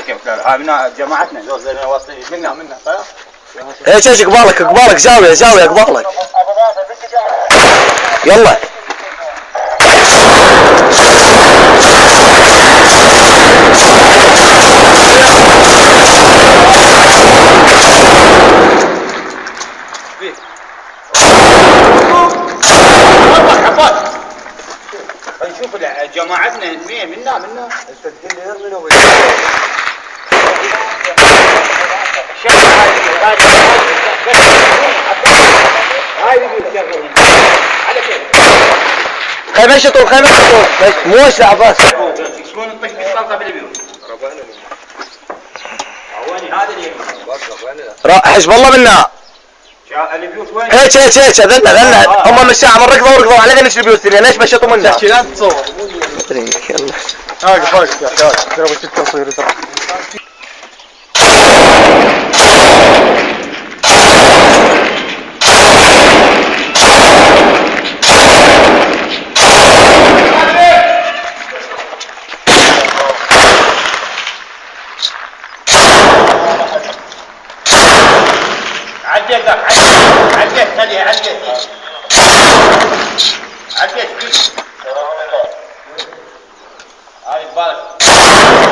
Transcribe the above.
كيف لا هاي منا جماعتنا زول زي ما واصلين منا خلاص. ايش قبالك زاوية قبالك. يلا نشوف جماعتنا منا خيمة شطور موسع بس. شلون نطق بالطلقه بالبيوت؟ عواني هذا اللي حزب الله منا. البيوت وين؟ هيك ذلنا هم من الساعة من ركضوا على ذنش البيوت الثانية ليش مشيتوا منا؟ تحكي لا تصور. يلا واقف يا اخي واقف. ترى بس التصوير